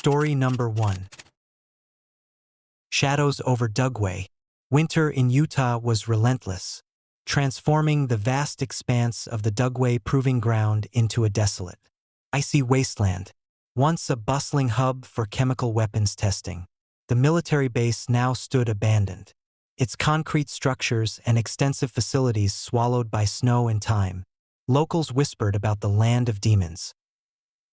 Story number 1. Shadows over Dugway. Winter in Utah was relentless, transforming the vast expanse of the Dugway Proving Ground into a desolate, icy wasteland. Once a bustling hub for chemical weapons testing, the military base now stood abandoned, its concrete structures and extensive facilities swallowed by snow and time. Locals whispered about the land of demons,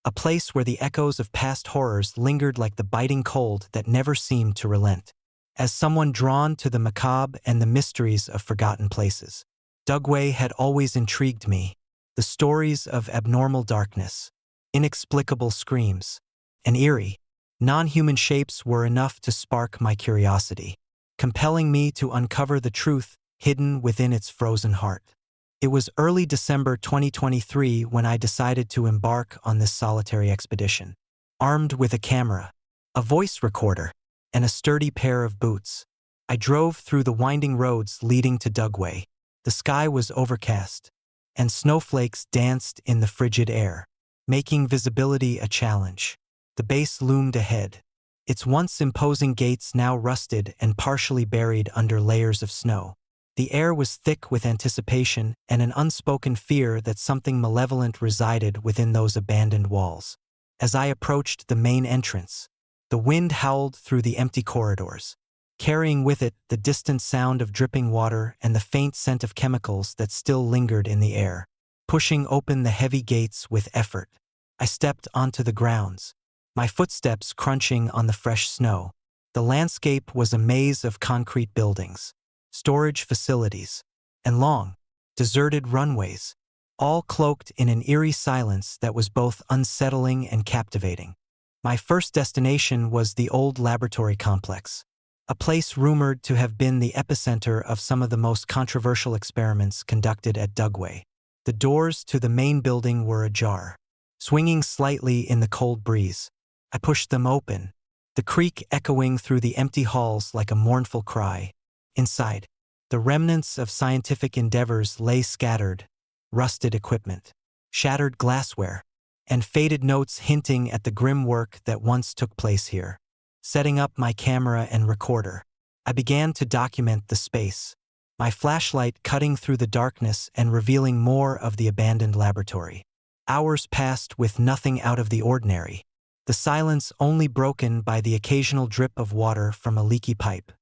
a place where the echoes of past horrors lingered like the biting cold that never seemed to relent. As someone drawn to the macabre and the mysteries of forgotten places, Dugway had always intrigued me. The stories of abnormal darkness, inexplicable screams, and eerie, non-human shapes were enough to spark my curiosity, compelling me to uncover the truth hidden within its frozen heart. It was early December 2023 when I decided to embark on this solitary expedition. Armed with a camera, a voice recorder, and a sturdy pair of boots, I drove through the winding roads leading to Dugway. The sky was overcast, and snowflakes danced in the frigid air, making visibility a challenge. The base loomed ahead, its once imposing gates now rusted and partially buried under layers of snow. The air was thick with anticipation and an unspoken fear that something malevolent resided within those abandoned walls. As I approached the main entrance, the wind howled through the empty corridors, carrying with it the distant sound of dripping water and the faint scent of chemicals that still lingered in the air. Pushing open the heavy gates with effort, I stepped onto the grounds, my footsteps crunching on the fresh snow. The landscape was a maze of concrete buildings, storage facilities, and long, deserted runways, all cloaked in an eerie silence that was both unsettling and captivating. My first destination was the old laboratory complex, a place rumored to have been the epicenter of some of the most controversial experiments conducted at Dugway. The doors to the main building were ajar, swinging slightly in the cold breeze. I pushed them open, the creak echoing through the empty halls like a mournful cry. Inside, the remnants of scientific endeavors lay scattered: rusted equipment, shattered glassware, and faded notes hinting at the grim work that once took place here. Setting up my camera and recorder, I began to document the space, my flashlight cutting through the darkness and revealing more of the abandoned laboratory. Hours passed with nothing out of the ordinary, the silence only broken by the occasional drip of water from a leaky pipe.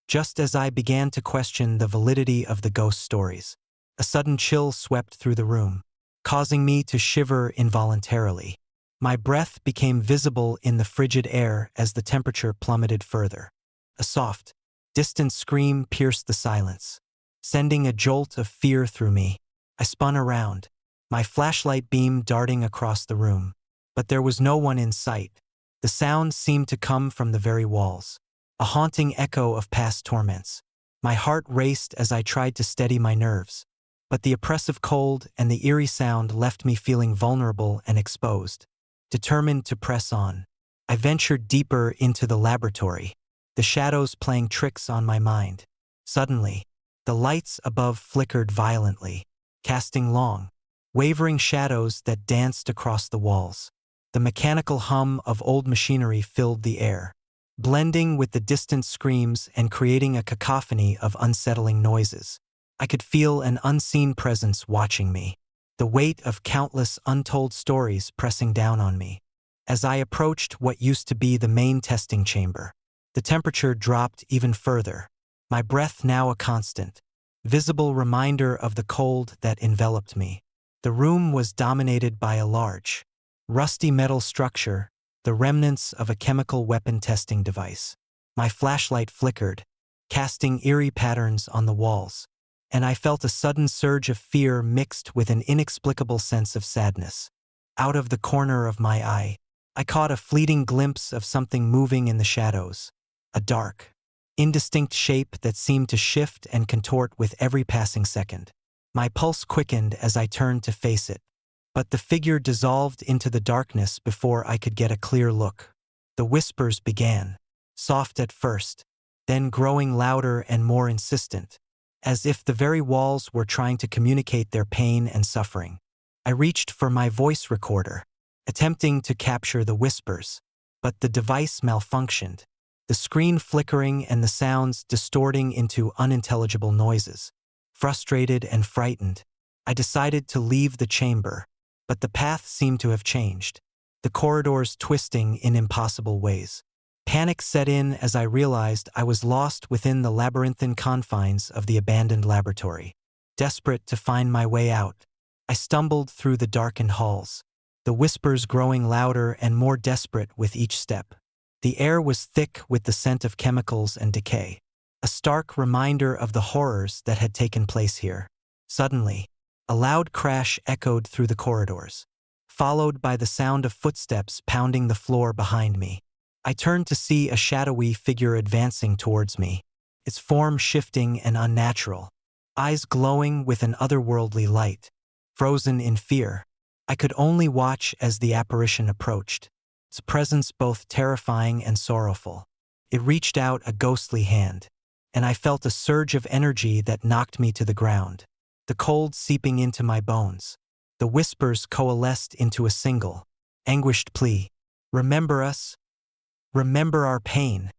Just as I began to question the validity of the ghost stories, a sudden chill swept through the room, causing me to shiver involuntarily. My breath became visible in the frigid air as the temperature plummeted further. A soft, distant scream pierced the silence, sending a jolt of fear through me. I spun around, my flashlight beam darting across the room, but there was no one in sight. The sound seemed to come from the very walls, a haunting echo of past torments. My heart raced as I tried to steady my nerves, but the oppressive cold and the eerie sound left me feeling vulnerable and exposed. Determined to press on, I ventured deeper into the laboratory, the shadows playing tricks on my mind. Suddenly, the lights above flickered violently, casting long, wavering shadows that danced across the walls. The mechanical hum of old machinery filled the air, blending with the distant screams and creating a cacophony of unsettling noises. I could feel an unseen presence watching me, the weight of countless untold stories pressing down on me. As I approached what used to be the main testing chamber, the temperature dropped even further, my breath now a constant, visible reminder of the cold that enveloped me. The room was dominated by a large, rusty metal structure, the remnants of a chemical weapon testing device. My flashlight flickered, casting eerie patterns on the walls, and I felt a sudden surge of fear mixed with an inexplicable sense of sadness. Out of the corner of my eye, I caught a fleeting glimpse of something moving in the shadows, a dark, indistinct shape that seemed to shift and contort with every passing second. My pulse quickened as I turned to face it, but the figure dissolved into the darkness before I could get a clear look. The whispers began, soft at first, then growing louder and more insistent, as if the very walls were trying to communicate their pain and suffering. I reached for my voice recorder, attempting to capture the whispers, but the device malfunctioned, the screen flickering and the sounds distorting into unintelligible noises. Frustrated and frightened, I decided to leave the chamber, but the path seemed to have changed, the corridors twisting in impossible ways. Panic set in as I realized I was lost within the labyrinthine confines of the abandoned laboratory. Desperate to find my way out, I stumbled through the darkened halls, the whispers growing louder and more desperate with each step. The air was thick with the scent of chemicals and decay, a stark reminder of the horrors that had taken place here. Suddenly, a loud crash echoed through the corridors, followed by the sound of footsteps pounding the floor behind me. I turned to see a shadowy figure advancing towards me, its form shifting and unnatural, eyes glowing with an otherworldly light. Frozen in fear, I could only watch as the apparition approached, its presence both terrifying and sorrowful. It reached out a ghostly hand, and I felt a surge of energy that knocked me to the ground, the cold seeping into my bones. The whispers coalesced into a single, anguished plea. "Remember us. Remember our pain."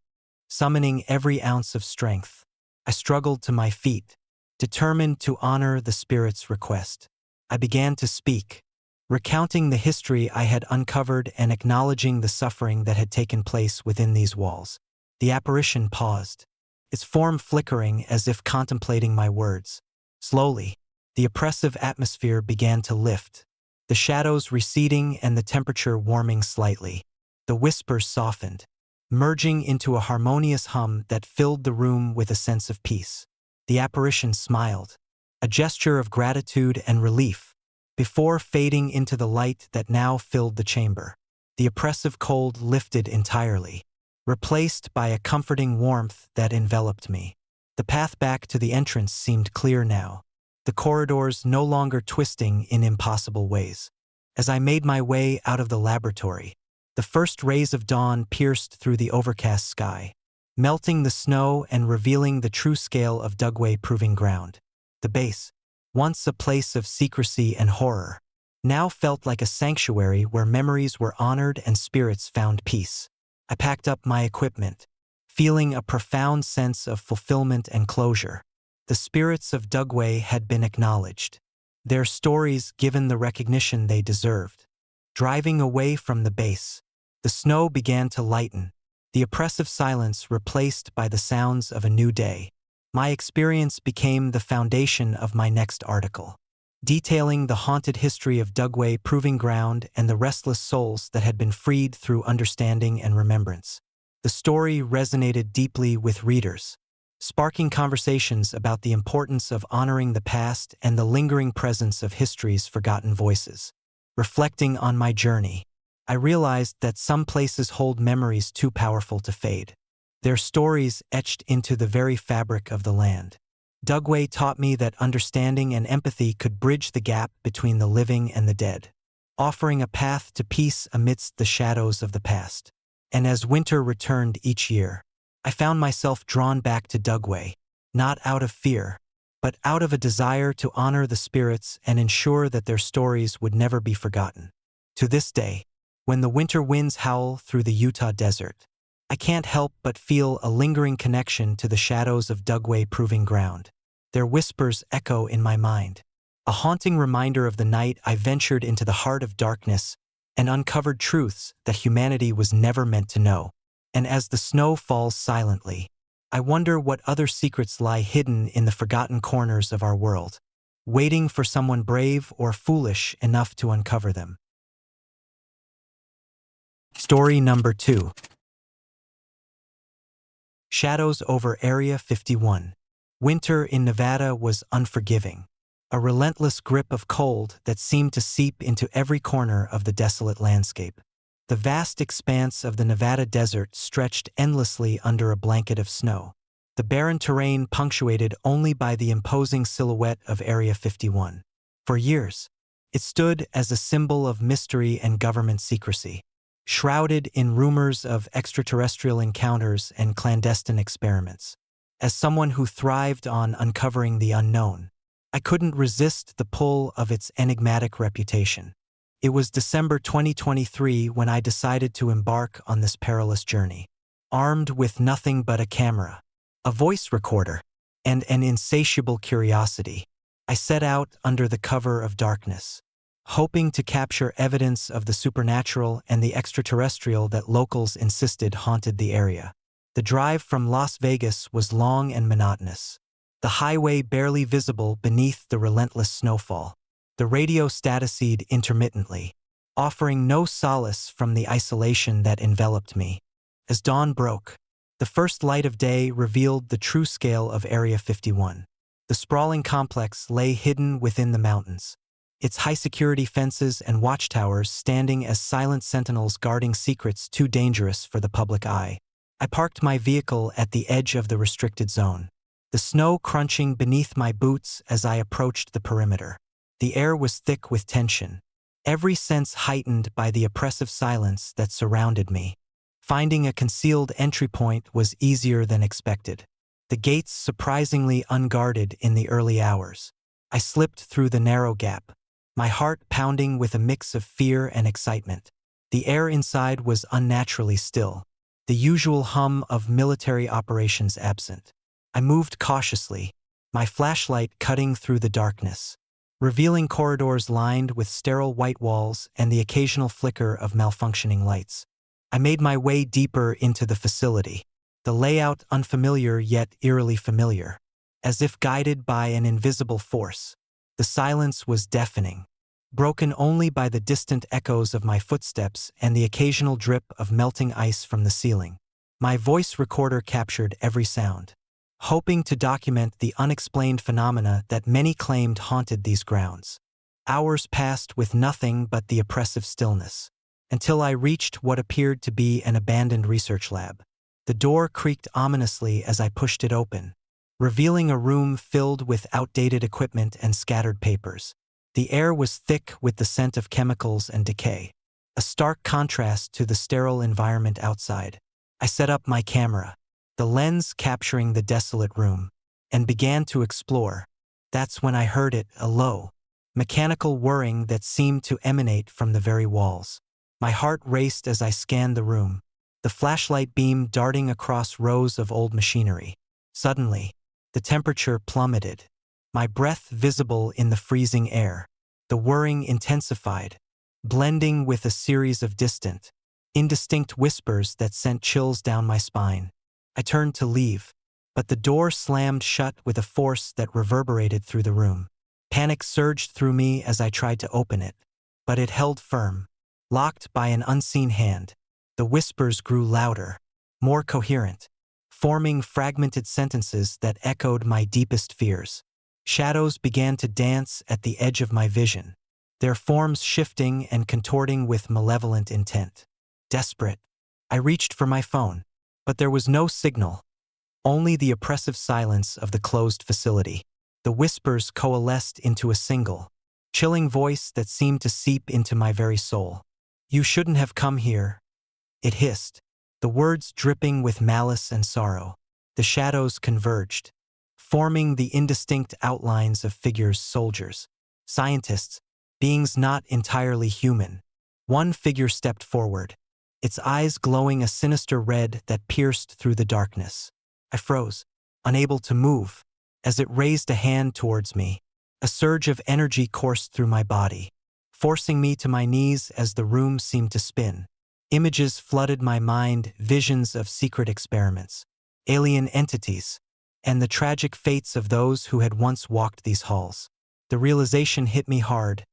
Summoning every ounce of strength, I struggled to my feet, determined to honor the spirit's request. I began to speak, recounting the history I had uncovered and acknowledging the suffering that had taken place within these walls. The apparition paused, its form flickering as if contemplating my words. Slowly, the oppressive atmosphere began to lift, the shadows receding and the temperature warming slightly. The whispers softened, merging into a harmonious hum that filled the room with a sense of peace. The apparition smiled, a gesture of gratitude and relief, before fading into the light that now filled the chamber. The oppressive cold lifted entirely, replaced by a comforting warmth that enveloped me. The path back to the entrance seemed clear now, the corridors no longer twisting in impossible ways. As I made my way out of the laboratory, the first rays of dawn pierced through the overcast sky, melting the snow and revealing the true scale of Dugway Proving Ground. The base, once a place of secrecy and horror, now felt like a sanctuary where memories were honored and spirits found peace. I packed up my equipment, feeling a profound sense of fulfillment and closure. The spirits of Dugway had been acknowledged, their stories given the recognition they deserved. Driving away from the base, the snow began to lighten, the oppressive silence replaced by the sounds of a new day. My experience became the foundation of my next article, detailing the haunted history of Dugway Proving Ground and the restless souls that had been freed through understanding and remembrance. The story resonated deeply with readers, sparking conversations about the importance of honoring the past and the lingering presence of history's forgotten voices. Reflecting on my journey, I realized that some places hold memories too powerful to fade, their stories etched into the very fabric of the land. Dugway taught me that understanding and empathy could bridge the gap between the living and the dead, offering a path to peace amidst the shadows of the past. And as winter returned each year, I found myself drawn back to Dugway, not out of fear, but out of a desire to honor the spirits and ensure that their stories would never be forgotten. To this day, when the winter winds howl through the Utah desert, I can't help but feel a lingering connection to the shadows of Dugway Proving Ground. Their whispers echo in my mind, a haunting reminder of the night I ventured into the heart of darkness and uncovered truths that humanity was never meant to know. And as the snow falls silently, I wonder what other secrets lie hidden in the forgotten corners of our world, waiting for someone brave or foolish enough to uncover them. Story number 2. Shadows over Area 51. Winter in Nevada was unforgiving, a relentless grip of cold that seemed to seep into every corner of the desolate landscape. The vast expanse of the Nevada desert stretched endlessly under a blanket of snow, the barren terrain punctuated only by the imposing silhouette of Area 51. For years, it stood as a symbol of mystery and government secrecy, shrouded in rumors of extraterrestrial encounters and clandestine experiments. As someone who thrived on uncovering the unknown, I couldn't resist the pull of its enigmatic reputation. It was December 2023 when I decided to embark on this perilous journey. Armed with nothing but a camera, a voice recorder, and an insatiable curiosity, I set out under the cover of darkness, hoping to capture evidence of the supernatural and the extraterrestrial that locals insisted haunted the area. The drive from Las Vegas was long and monotonous, the highway barely visible beneath the relentless snowfall. The radio staticied intermittently, offering no solace from the isolation that enveloped me. As dawn broke, the first light of day revealed the true scale of Area 51. The sprawling complex lay hidden within the mountains, its high-security fences and watchtowers standing as silent sentinels guarding secrets too dangerous for the public eye. I parked my vehicle at the edge of the restricted zone, the snow crunching beneath my boots as I approached the perimeter. The air was thick with tension, every sense heightened by the oppressive silence that surrounded me. Finding a concealed entry point was easier than expected, the gates surprisingly unguarded in the early hours. I slipped through the narrow gap, my heart pounding with a mix of fear and excitement. The air inside was unnaturally still, the usual hum of military operations absent. I moved cautiously, my flashlight cutting through the darkness, revealing corridors lined with sterile white walls and the occasional flicker of malfunctioning lights. I made my way deeper into the facility, the layout unfamiliar yet eerily familiar, as if guided by an invisible force. The silence was deafening, broken only by the distant echoes of my footsteps and the occasional drip of melting ice from the ceiling. My voice recorder captured every sound, hoping to document the unexplained phenomena that many claimed haunted these grounds. Hours passed with nothing but the oppressive stillness, until I reached what appeared to be an abandoned research lab. The door creaked ominously as I pushed it open, revealing a room filled with outdated equipment and scattered papers. The air was thick with the scent of chemicals and decay, a stark contrast to the sterile environment outside. I set up my camera, the lens capturing the desolate room, and began to explore. That's when I heard it, a low, mechanical whirring that seemed to emanate from the very walls. My heart raced as I scanned the room, the flashlight beam darting across rows of old machinery. Suddenly, the temperature plummeted, my breath visible in the freezing air. The whirring intensified, blending with a series of distant, indistinct whispers that sent chills down my spine. I turned to leave, but the door slammed shut with a force that reverberated through the room. Panic surged through me as I tried to open it, but it held firm, locked by an unseen hand. The whispers grew louder, more coherent, forming fragmented sentences that echoed my deepest fears. Shadows began to dance at the edge of my vision, their forms shifting and contorting with malevolent intent. Desperate, I reached for my phone, but there was no signal, only the oppressive silence of the closed facility. The whispers coalesced into a single, chilling voice that seemed to seep into my very soul. "You shouldn't have come here," it hissed, the words dripping with malice and sorrow. The shadows converged, forming the indistinct outlines of figures: soldiers, scientists, beings not entirely human. One figure stepped forward, its eyes glowing a sinister red that pierced through the darkness. I froze, unable to move, as it raised a hand towards me. A surge of energy coursed through my body, forcing me to my knees as the room seemed to spin. Images flooded my mind, visions of secret experiments, alien entities, and the tragic fates of those who had once walked these halls. The realization hit me hard.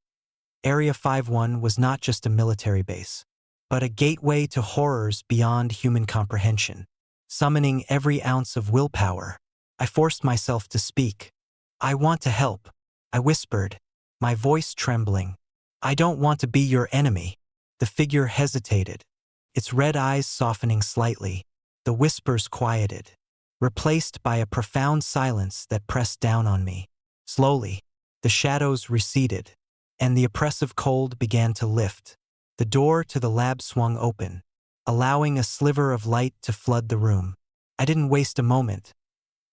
Area 51 was not just a military base, but a gateway to horrors beyond human comprehension. Summoning every ounce of willpower, I forced myself to speak. "I want to help," I whispered, my voice trembling. "I don't want to be your enemy." The figure hesitated, its red eyes softening slightly. The whispers quieted, replaced by a profound silence that pressed down on me. Slowly, the shadows receded, and the oppressive cold began to lift. The door to the lab swung open, allowing a sliver of light to flood the room. I didn't waste a moment.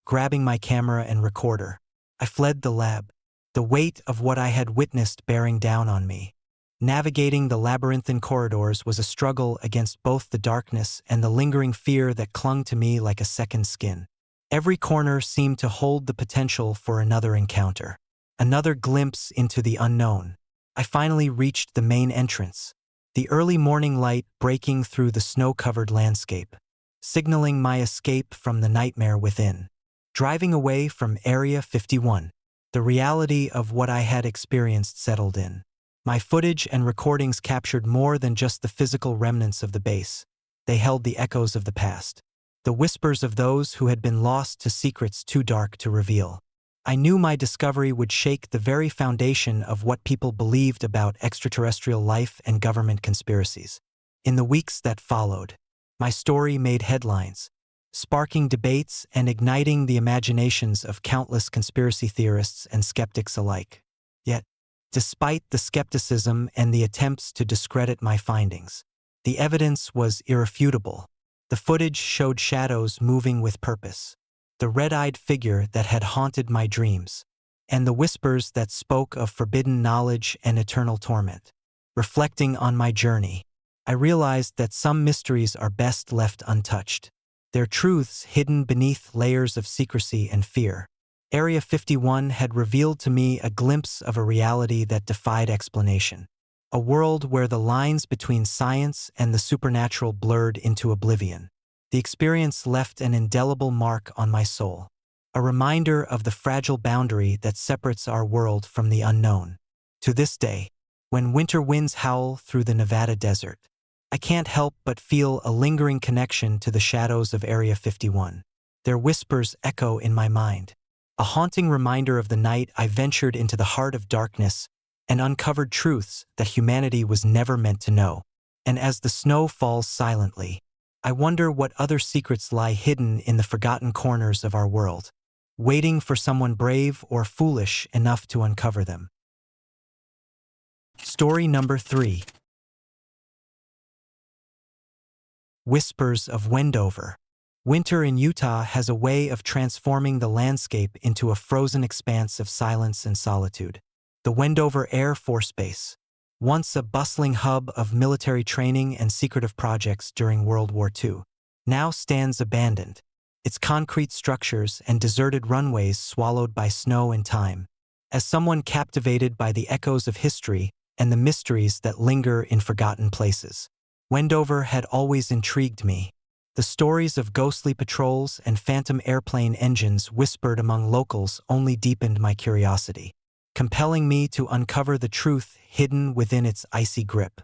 Grabbing my camera and recorder, I fled the lab, the weight of what I had witnessed bearing down on me. Navigating the labyrinthine corridors was a struggle against both the darkness and the lingering fear that clung to me like a second skin. Every corner seemed to hold the potential for another encounter, another glimpse into the unknown. I finally reached the main entrance, the early morning light breaking through the snow-covered landscape, signaling my escape from the nightmare within. Driving away from Area 51, the reality of what I had experienced settled in. My footage and recordings captured more than just the physical remnants of the base. They held the echoes of the past, the whispers of those who had been lost to secrets too dark to reveal. I knew my discovery would shake the very foundation of what people believed about extraterrestrial life and government conspiracies. In the weeks that followed, my story made headlines, sparking debates and igniting the imaginations of countless conspiracy theorists and skeptics alike. Yet, despite the skepticism and the attempts to discredit my findings, the evidence was irrefutable. The footage showed shadows moving with purpose, the red-eyed figure that had haunted my dreams, and the whispers that spoke of forbidden knowledge and eternal torment. Reflecting on my journey, I realized that some mysteries are best left untouched, their truths hidden beneath layers of secrecy and fear. Area 51 had revealed to me a glimpse of a reality that defied explanation, a world where the lines between science and the supernatural blurred into oblivion. The experience left an indelible mark on my soul, a reminder of the fragile boundary that separates our world from the unknown. To this day, when winter winds howl through the Nevada desert, I can't help but feel a lingering connection to the shadows of Area 51. Their whispers echo in my mind, a haunting reminder of the night I ventured into the heart of darkness and uncovered truths that humanity was never meant to know. And as the snow falls silently, I wonder what other secrets lie hidden in the forgotten corners of our world, waiting for someone brave or foolish enough to uncover them. Story number 3. Whispers of Wendover. Winter in Utah has a way of transforming the landscape into a frozen expanse of silence and solitude. The Wendover Air Force Base, once a bustling hub of military training and secretive projects during World War II, now stands abandoned, its concrete structures and deserted runways swallowed by snow and time. As someone captivated by the echoes of history and the mysteries that linger in forgotten places, Wendover had always intrigued me. The stories of ghostly patrols and phantom airplane engines whispered among locals only deepened my curiosity, compelling me to uncover the truth hidden within its icy grip.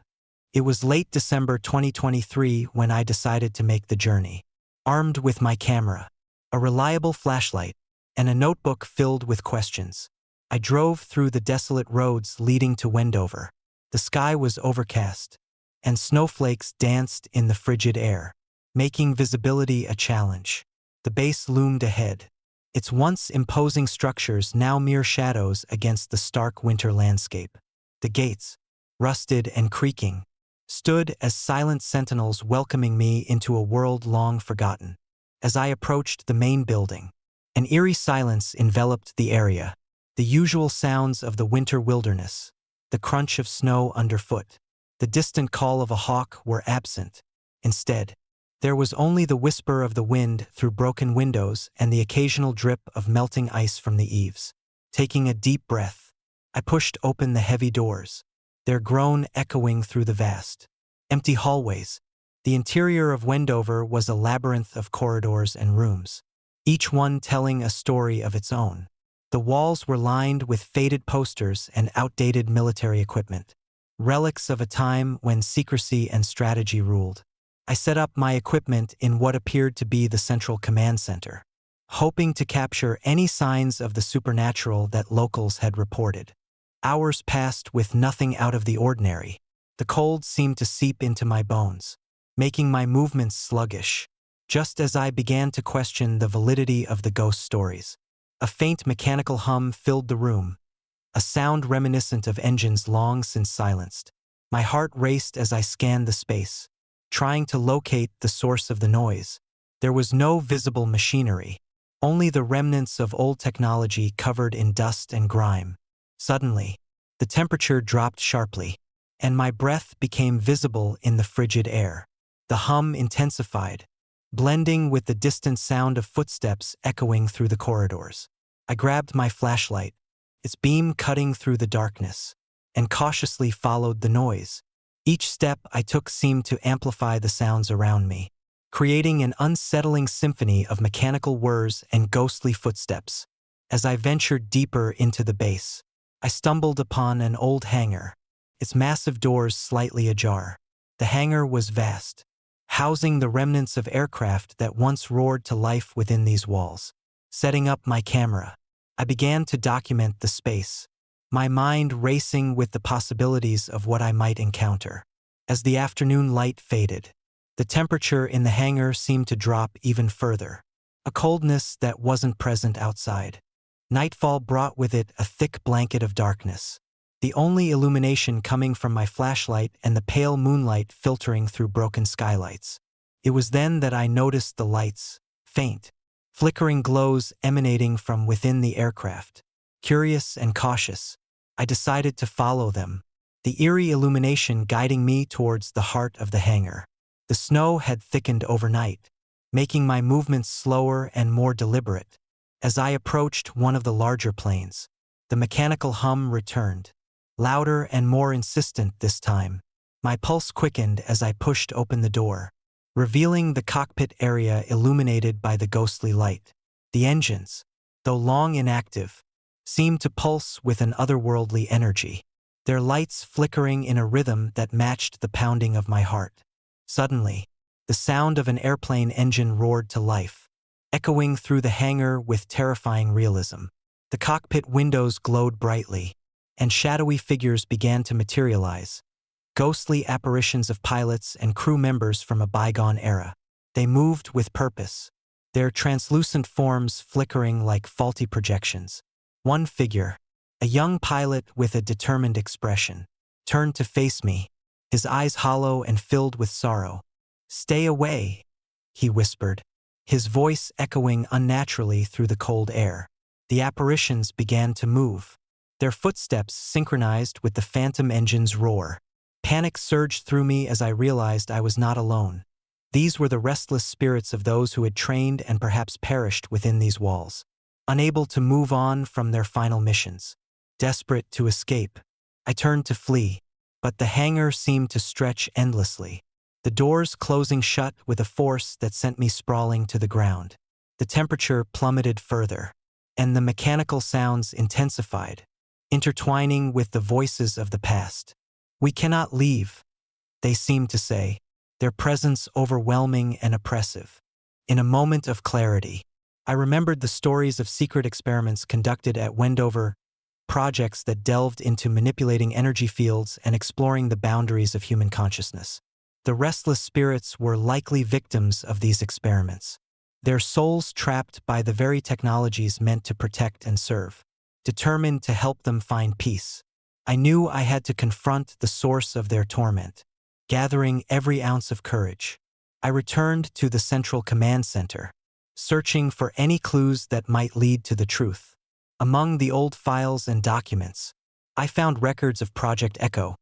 It was late December 2023 when I decided to make the journey. Armed with my camera, a reliable flashlight, and a notebook filled with questions, I drove through the desolate roads leading to Wendover. The sky was overcast, and snowflakes danced in the frigid air, making visibility a challenge. The base loomed ahead, its once imposing structures now mere shadows against the stark winter landscape. The gates, rusted and creaking, stood as silent sentinels welcoming me into a world long forgotten. As I approached the main building, an eerie silence enveloped the area, the usual sounds of the winter wilderness, the crunch of snow underfoot, the distant call of a hawk were absent. Instead, there was only the whisper of the wind through broken windows and the occasional drip of melting ice from the eaves. Taking a deep breath, I pushed open the heavy doors, their groan echoing through the vast, empty hallways. The interior of Wendover was a labyrinth of corridors and rooms, each one telling a story of its own. The walls were lined with faded posters and outdated military equipment, relics of a time when secrecy and strategy ruled. I set up my equipment in what appeared to be the central command center, hoping to capture any signs of the supernatural that locals had reported. Hours passed with nothing out of the ordinary. The cold seemed to seep into my bones, making my movements sluggish. Just as I began to question the validity of the ghost stories, a faint mechanical hum filled the room, a sound reminiscent of engines long since silenced. My heart raced as I scanned the space, trying to locate the source of the noise. There was no visible machinery, only the remnants of old technology covered in dust and grime. Suddenly, the temperature dropped sharply, and my breath became visible in the frigid air. The hum intensified, blending with the distant sound of footsteps echoing through the corridors. I grabbed my flashlight, its beam cutting through the darkness, and cautiously followed the noise. Each step I took seemed to amplify the sounds around me, creating an unsettling symphony of mechanical whirs and ghostly footsteps. As I ventured deeper into the base, I stumbled upon an old hangar, its massive doors slightly ajar. The hangar was vast, housing the remnants of aircraft that once roared to life within these walls. Setting up my camera, I began to document the space, my mind racing with the possibilities of what I might encounter. As the afternoon light faded, the temperature in the hangar seemed to drop even further, a coldness that wasn't present outside. Nightfall brought with it a thick blanket of darkness, the only illumination coming from my flashlight and the pale moonlight filtering through broken skylights. It was then that I noticed the lights, faint, flickering glows emanating from within the aircraft. Curious and cautious, I decided to follow them, the eerie illumination guiding me towards the heart of the hangar. The snow had thickened overnight, making my movements slower and more deliberate. As I approached one of the larger planes, the mechanical hum returned, louder and more insistent this time. My pulse quickened as I pushed open the door, revealing the cockpit area illuminated by the ghostly light. The engines, though long inactive, seemed to pulse with an otherworldly energy, their lights flickering in a rhythm that matched the pounding of my heart. Suddenly, the sound of an airplane engine roared to life, echoing through the hangar with terrifying realism. The cockpit windows glowed brightly, and shadowy figures began to materialize, ghostly apparitions of pilots and crew members from a bygone era. They moved with purpose, their translucent forms flickering like faulty projections. One figure, a young pilot with a determined expression, turned to face me, his eyes hollow and filled with sorrow. "Stay away," he whispered, his voice echoing unnaturally through the cold air. The apparitions began to move, their footsteps synchronized with the phantom engine's roar. Panic surged through me as I realized I was not alone. These were the restless spirits of those who had trained and perhaps perished within these walls, unable to move on from their final missions. Desperate to escape, I turned to flee, but the hangar seemed to stretch endlessly, the doors closing shut with a force that sent me sprawling to the ground. The temperature plummeted further, and the mechanical sounds intensified, intertwining with the voices of the past. "We cannot leave," they seemed to say, their presence overwhelming and oppressive. In a moment of clarity, I remembered the stories of secret experiments conducted at Wendover, projects that delved into manipulating energy fields and exploring the boundaries of human consciousness. The restless spirits were likely victims of these experiments, their souls trapped by the very technologies meant to protect and serve, determined to help them find peace. I knew I had to confront the source of their torment. Gathering every ounce of courage, I returned to the central command center, searching for any clues that might lead to the truth. Among the old files and documents, I found records of Project Echo,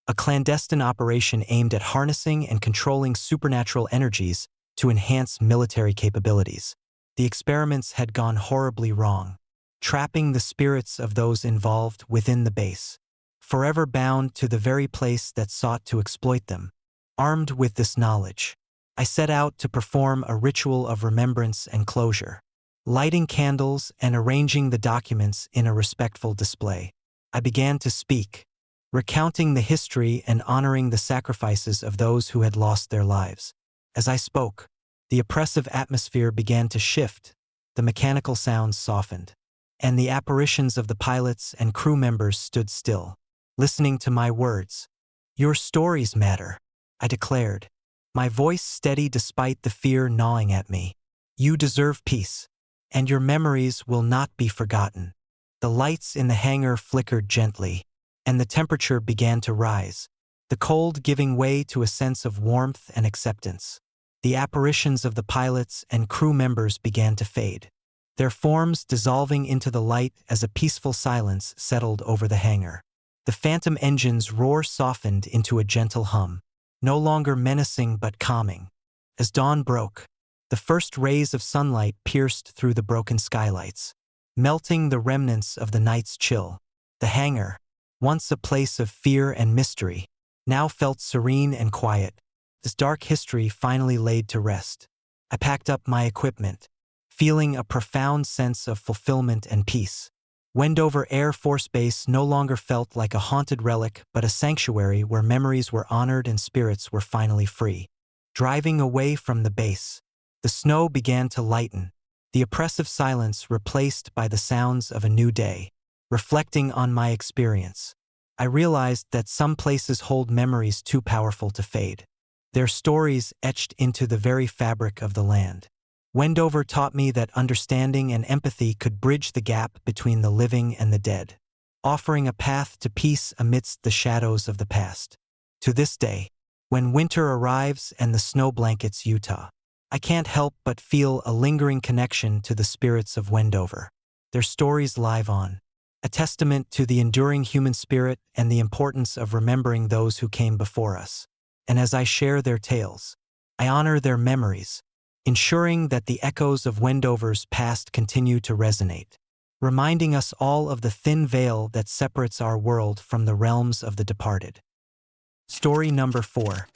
a clandestine operation aimed at harnessing and controlling supernatural energies to enhance military capabilities. The experiments had gone horribly wrong, trapping the spirits of those involved within the base, forever bound to the very place that sought to exploit them. Armed with this knowledge, I set out to perform a ritual of remembrance and closure, lighting candles and arranging the documents in a respectful display. I began to speak, recounting the history and honoring the sacrifices of those who had lost their lives. As I spoke, the oppressive atmosphere began to shift, the mechanical sounds softened, and the apparitions of the pilots and crew members stood still, listening to my words. "Your stories matter," I declared, my voice steady despite the fear gnawing at me. "You deserve peace, and your memories will not be forgotten." The lights in the hangar flickered gently, and the temperature began to rise, the cold giving way to a sense of warmth and acceptance. The apparitions of the pilots and crew members began to fade, their forms dissolving into the light as a peaceful silence settled over the hangar. The phantom engine's roar softened into a gentle hum, no longer menacing but calming. As dawn broke, the first rays of sunlight pierced through the broken skylights, melting the remnants of the night's chill. The hangar, once a place of fear and mystery, now felt serene and quiet. This dark history finally laid to rest. I packed up my equipment, feeling a profound sense of fulfillment and peace. Wendover Air Force Base no longer felt like a haunted relic but a sanctuary where memories were honored and spirits were finally free. Driving away from the base, the snow began to lighten, the oppressive silence replaced by the sounds of a new day. Reflecting on my experience, I realized that some places hold memories too powerful to fade, their stories etched into the very fabric of the land. Wendover taught me that understanding and empathy could bridge the gap between the living and the dead, offering a path to peace amidst the shadows of the past. To this day, when winter arrives and the snow blankets Utah, I can't help but feel a lingering connection to the spirits of Wendover. Their stories live on, a testament to the enduring human spirit and the importance of remembering those who came before us. And as I share their tales, I honor their memories, ensuring that the echoes of Wendover's past continue to resonate, reminding us all of the thin veil that separates our world from the realms of the departed. Story number 4.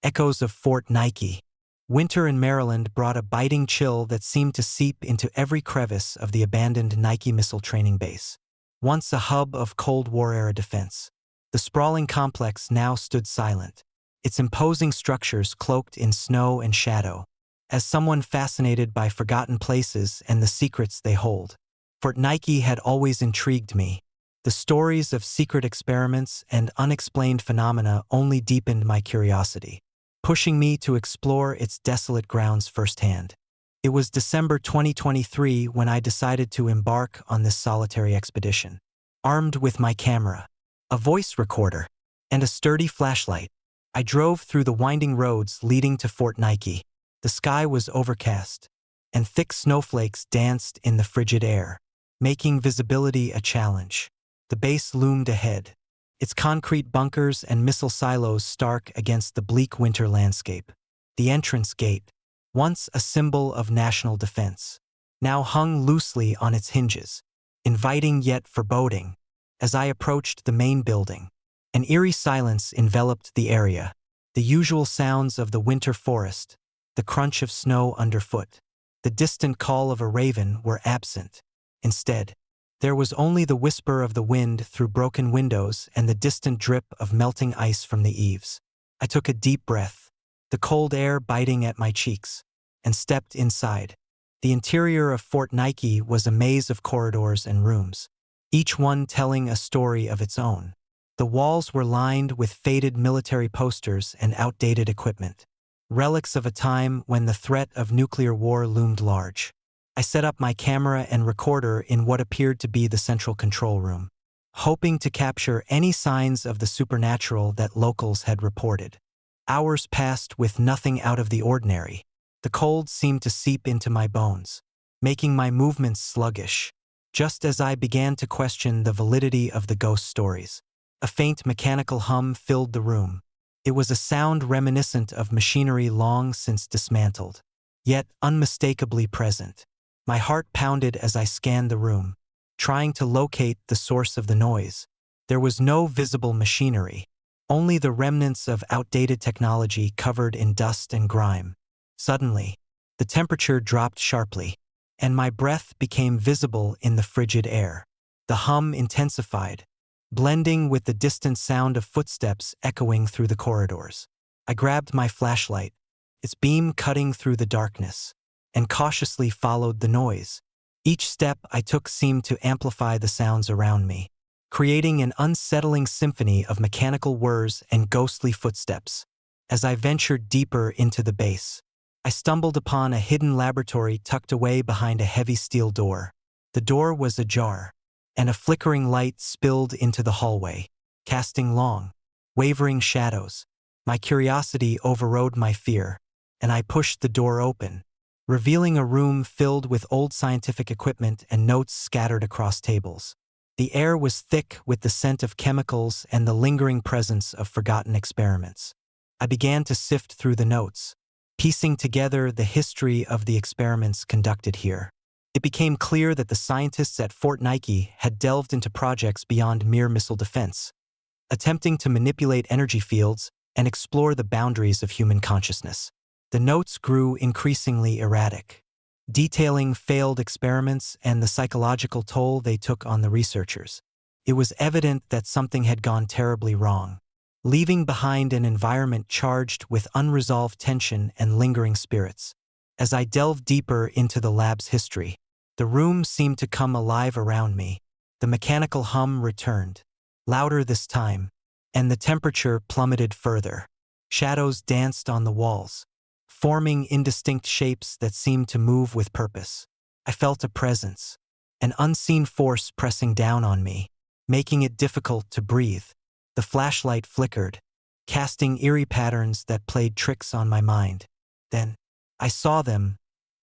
Echoes of Fort Nike. Winter in Maryland brought a biting chill that seemed to seep into every crevice of the abandoned Nike missile training base. Once a hub of Cold War-era defense, the sprawling complex now stood silent, its imposing structures cloaked in snow and shadow. As someone fascinated by forgotten places and the secrets they hold, Fort Nike had always intrigued me. The stories of secret experiments and unexplained phenomena only deepened my curiosity, pushing me to explore its desolate grounds firsthand. It was December 2023 when I decided to embark on this solitary expedition. Armed with my camera, a voice recorder, and a sturdy flashlight, I drove through the winding roads leading to Fort Nike. The sky was overcast, and thick snowflakes danced in the frigid air, making visibility a challenge. The base loomed ahead, its concrete bunkers and missile silos stark against the bleak winter landscape. The entrance gate, once a symbol of national defense, now hung loosely on its hinges, inviting yet foreboding. As I approached the main building, an eerie silence enveloped the area. The usual sounds of the winter forest, the crunch of snow underfoot, the distant call of a raven were absent. Instead, there was only the whisper of the wind through broken windows and the distant drip of melting ice from the eaves. I took a deep breath, the cold air biting at my cheeks, and stepped inside. The interior of Fort Nike was a maze of corridors and rooms, each one telling a story of its own. The walls were lined with faded military posters and outdated equipment, relics of a time when the threat of nuclear war loomed large. I set up my camera and recorder in what appeared to be the central control room, hoping to capture any signs of the supernatural that locals had reported. Hours passed with nothing out of the ordinary. The cold seemed to seep into my bones, making my movements sluggish. Just as I began to question the validity of the ghost stories, a faint mechanical hum filled the room. It was a sound reminiscent of machinery long since dismantled, yet unmistakably present. My heart pounded as I scanned the room, trying to locate the source of the noise. There was no visible machinery, only the remnants of outdated technology covered in dust and grime. Suddenly, the temperature dropped sharply, and my breath became visible in the frigid air. The hum intensified, blending with the distant sound of footsteps echoing through the corridors. I grabbed my flashlight, its beam cutting through the darkness, and cautiously followed the noise. Each step I took seemed to amplify the sounds around me, creating an unsettling symphony of mechanical whirs and ghostly footsteps. As I ventured deeper into the base, I stumbled upon a hidden laboratory tucked away behind a heavy steel door. The door was ajar, and a flickering light spilled into the hallway, casting long, wavering shadows. My curiosity overrode my fear, and I pushed the door open, revealing a room filled with old scientific equipment and notes scattered across tables. The air was thick with the scent of chemicals and the lingering presence of forgotten experiments. I began to sift through the notes, piecing together the history of the experiments conducted here. It became clear that the scientists at Fort Nike had delved into projects beyond mere missile defense, attempting to manipulate energy fields and explore the boundaries of human consciousness. The notes grew increasingly erratic, detailing failed experiments and the psychological toll they took on the researchers. It was evident that something had gone terribly wrong, leaving behind an environment charged with unresolved tension and lingering spirits. As I delved deeper into the lab's history, the room seemed to come alive around me. The mechanical hum returned, louder this time, and the temperature plummeted further. Shadows danced on the walls, forming indistinct shapes that seemed to move with purpose. I felt a presence, an unseen force pressing down on me, making it difficult to breathe. The flashlight flickered, casting eerie patterns that played tricks on my mind. Then, I saw them,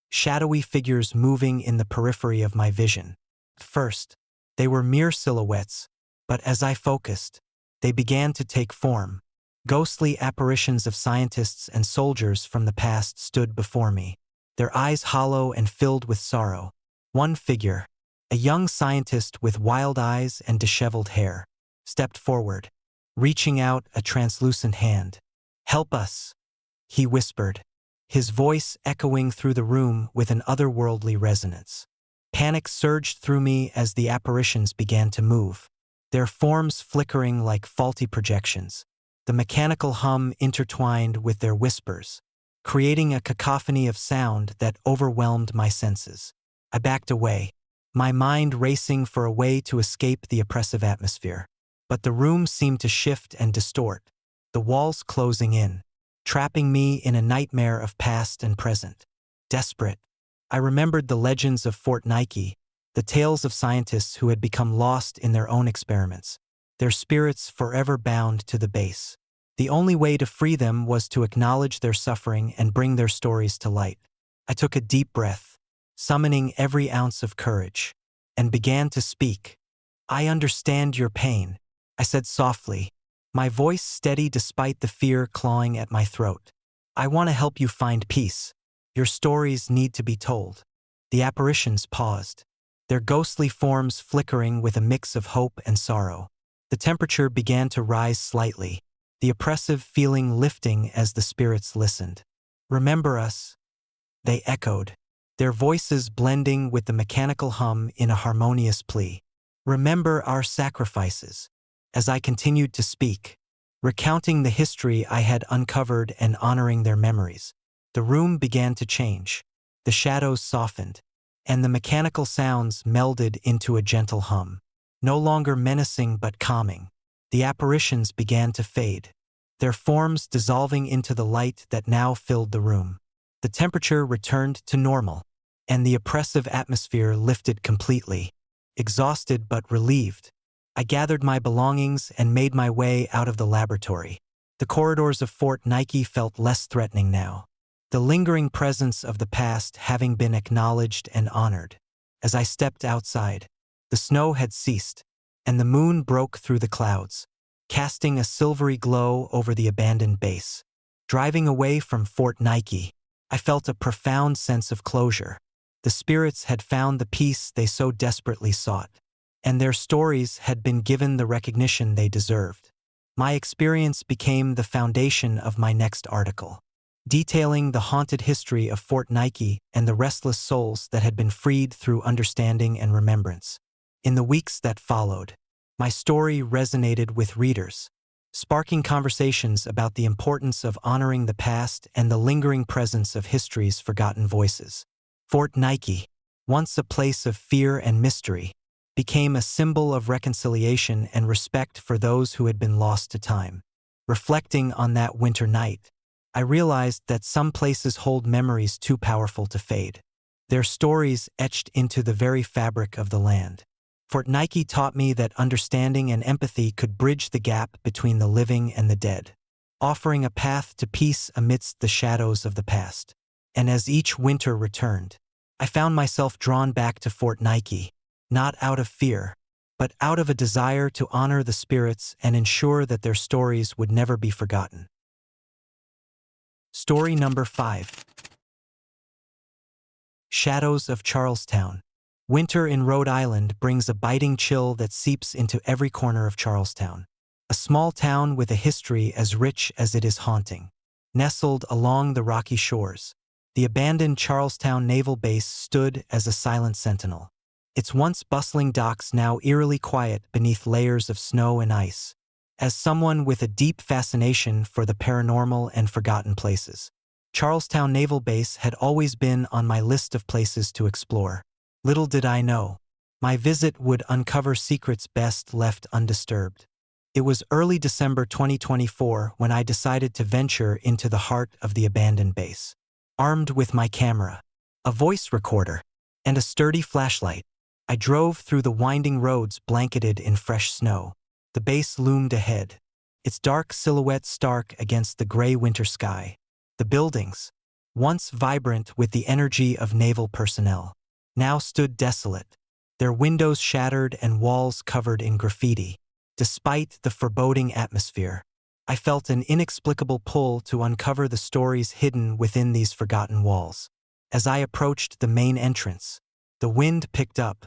shadowy figures moving in the periphery of my vision. At first, they were mere silhouettes, but as I focused, they began to take form. Ghostly apparitions of scientists and soldiers from the past stood before me, their eyes hollow and filled with sorrow. One figure, a young scientist with wild eyes and disheveled hair, stepped forward, reaching out a translucent hand. "Help us," he whispered, his voice echoing through the room with an otherworldly resonance. Panic surged through me as the apparitions began to move, their forms flickering like faulty projections. The mechanical hum intertwined with their whispers, creating a cacophony of sound that overwhelmed my senses. I backed away, my mind racing for a way to escape the oppressive atmosphere. But the room seemed to shift and distort, the walls closing in, trapping me in a nightmare of past and present. Desperate, I remembered the legends of Fort Nike, the tales of scientists who had become lost in their own experiments, their spirits forever bound to the base. The only way to free them was to acknowledge their suffering and bring their stories to light. I took a deep breath, summoning every ounce of courage, and began to speak. "I understand your pain," I said softly, my voice steady despite the fear clawing at my throat. "I want to help you find peace. Your stories need to be told." The apparitions paused, their ghostly forms flickering with a mix of hope and sorrow. The temperature began to rise slightly, the oppressive feeling lifting as the spirits listened. "Remember us," they echoed, their voices blending with the mechanical hum in a harmonious plea. "Remember our sacrifices." As I continued to speak, recounting the history I had uncovered and honoring their memories, the room began to change. The shadows softened, and the mechanical sounds melded into a gentle hum. No longer menacing but calming, the apparitions began to fade, their forms dissolving into the light that now filled the room. The temperature returned to normal, and the oppressive atmosphere lifted completely. Exhausted but relieved, I gathered my belongings and made my way out of the laboratory. The corridors of Fort Nike felt less threatening now, the lingering presence of the past having been acknowledged and honored. As I stepped outside, the snow had ceased, and the moon broke through the clouds, casting a silvery glow over the abandoned base. Driving away from Fort Nike, I felt a profound sense of closure. The spirits had found the peace they so desperately sought, and their stories had been given the recognition they deserved. My experience became the foundation of my next article, detailing the haunted history of Fort Nike and the restless souls that had been freed through understanding and remembrance. In the weeks that followed, my story resonated with readers, sparking conversations about the importance of honoring the past and the lingering presence of history's forgotten voices. Fort Nike, once a place of fear and mystery, became a symbol of reconciliation and respect for those who had been lost to time. Reflecting on that winter night, I realized that some places hold memories too powerful to fade, their stories etched into the very fabric of the land. Fort Nike taught me that understanding and empathy could bridge the gap between the living and the dead, offering a path to peace amidst the shadows of the past. And as each winter returned, I found myself drawn back to Fort Nike, not out of fear, but out of a desire to honor the spirits and ensure that their stories would never be forgotten. Story number 5. Shadows of Charlestown. Winter in Rhode Island brings a biting chill that seeps into every corner of Charlestown. A small town with a history as rich as it is haunting. Nestled along the rocky shores, the abandoned Charlestown Naval Base stood as a silent sentinel. Its once bustling docks now eerily quiet beneath layers of snow and ice. As someone with a deep fascination for the paranormal and forgotten places, Charlestown Naval Base had always been on my list of places to explore. Little did I know, my visit would uncover secrets best left undisturbed. It was early December 2024 when I decided to venture into the heart of the abandoned base. Armed with my camera, a voice recorder, and a sturdy flashlight, I drove through the winding roads blanketed in fresh snow. The base loomed ahead, its dark silhouette stark against the gray winter sky. The buildings, once vibrant with the energy of naval personnel, now stood desolate, their windows shattered and walls covered in graffiti. Despite the foreboding atmosphere, I felt an inexplicable pull to uncover the stories hidden within these forgotten walls. As I approached the main entrance, the wind picked up,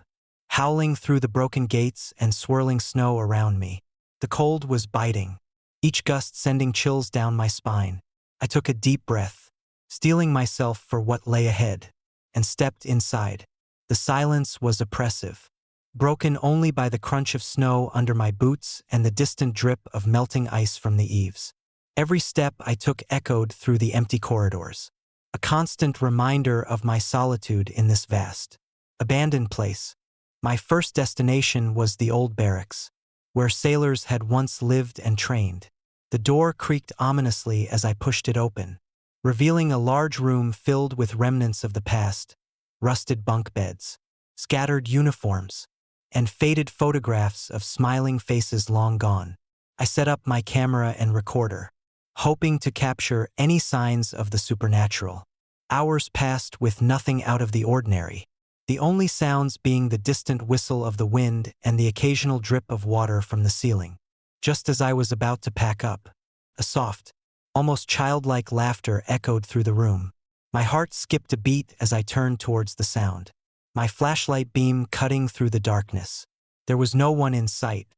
howling through the broken gates and swirling snow around me. The cold was biting, each gust sending chills down my spine. I took a deep breath, steeling myself for what lay ahead, and stepped inside. The silence was oppressive, broken only by the crunch of snow under my boots and the distant drip of melting ice from the eaves. Every step I took echoed through the empty corridors, a constant reminder of my solitude in this vast, abandoned place. My first destination was the old barracks, where sailors had once lived and trained. The door creaked ominously as I pushed it open, revealing a large room filled with remnants of the past, rusted bunk beds, scattered uniforms, and faded photographs of smiling faces long gone. I set up my camera and recorder, hoping to capture any signs of the supernatural. Hours passed with nothing out of the ordinary, the only sounds being the distant whistle of the wind and the occasional drip of water from the ceiling. Just as I was about to pack up, a soft, almost childlike laughter echoed through the room. My heart skipped a beat as I turned towards the sound, my flashlight beam cutting through the darkness. There was no one in sight,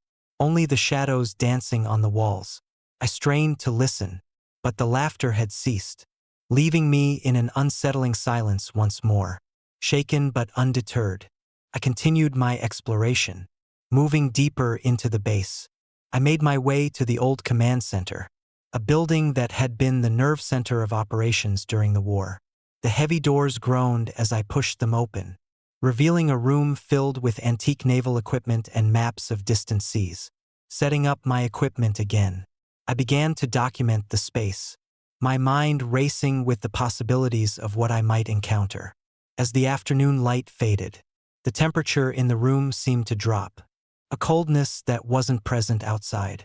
only the shadows dancing on the walls. I strained to listen, but the laughter had ceased, leaving me in an unsettling silence once more. Shaken but undeterred, I continued my exploration, moving deeper into the base. I made my way to the old command center, a building that had been the nerve center of operations during the war. The heavy doors groaned as I pushed them open, revealing a room filled with antique naval equipment and maps of distant seas. Setting up my equipment again, I began to document the space, my mind racing with the possibilities of what I might encounter. As the afternoon light faded, the temperature in the room seemed to drop, a coldness that wasn't present outside.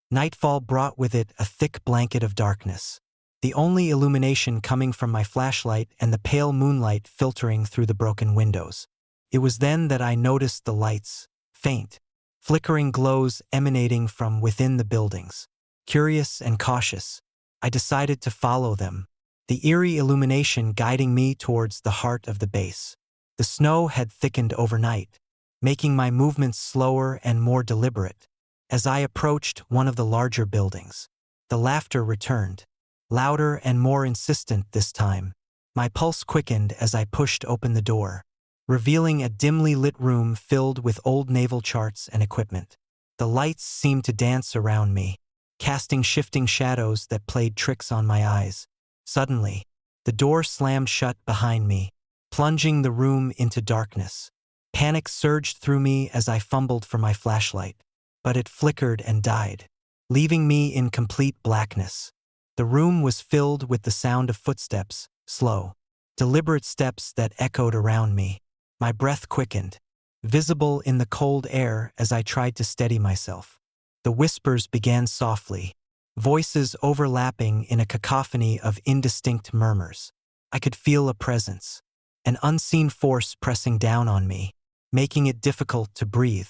Nightfall brought with it a thick blanket of darkness, the only illumination coming from my flashlight and the pale moonlight filtering through the broken windows. It was then that I noticed the lights, faint, flickering glows emanating from within the buildings. Curious and cautious, I decided to follow them, the eerie illumination guiding me towards the heart of the base. The snow had thickened overnight, making my movements slower and more deliberate. As I approached one of the larger buildings, the laughter returned, louder and more insistent this time. My pulse quickened as I pushed open the door, revealing a dimly lit room filled with old naval charts and equipment. The lights seemed to dance around me, casting shifting shadows that played tricks on my eyes. Suddenly, the door slammed shut behind me, plunging the room into darkness. Panic surged through me as I fumbled for my flashlight, but it flickered and died, leaving me in complete blackness. The room was filled with the sound of footsteps, slow, deliberate steps that echoed around me. My breath quickened, visible in the cold air as I tried to steady myself. The whispers began softly, voices overlapping in a cacophony of indistinct murmurs. I could feel a presence, an unseen force pressing down on me, making it difficult to breathe.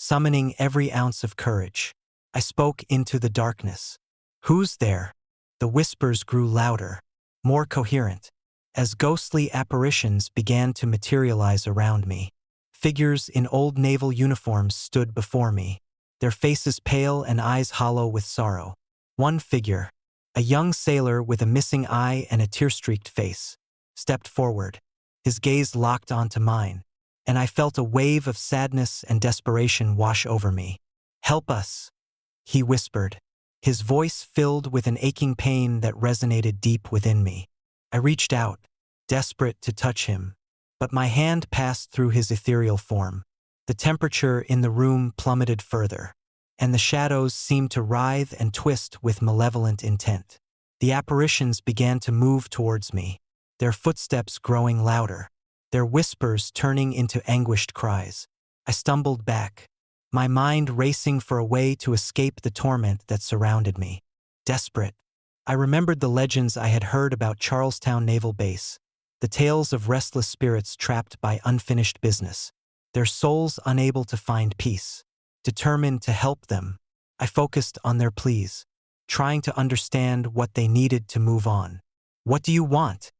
summoning every ounce of courage. I spoke into the darkness. "Who's there?" The whispers grew louder, more coherent, as ghostly apparitions began to materialize around me. Figures in old naval uniforms stood before me, their faces pale and eyes hollow with sorrow. One figure, a young sailor with a missing eye and a tear-streaked face, stepped forward. His gaze locked onto mine, and I felt a wave of sadness and desperation wash over me. "Help us," he whispered, his voice filled with an aching pain that resonated deep within me. I reached out, desperate to touch him, but my hand passed through his ethereal form. The temperature in the room plummeted further, and the shadows seemed to writhe and twist with malevolent intent. The apparitions began to move towards me, their footsteps growing louder, their whispers turning into anguished cries. I stumbled back, my mind racing for a way to escape the torment that surrounded me. Desperate, I remembered the legends I had heard about Charlestown Naval Base, the tales of restless spirits trapped by unfinished business, their souls unable to find peace. Determined to help them, I focused on their pleas, trying to understand what they needed to move on. "What do you want?"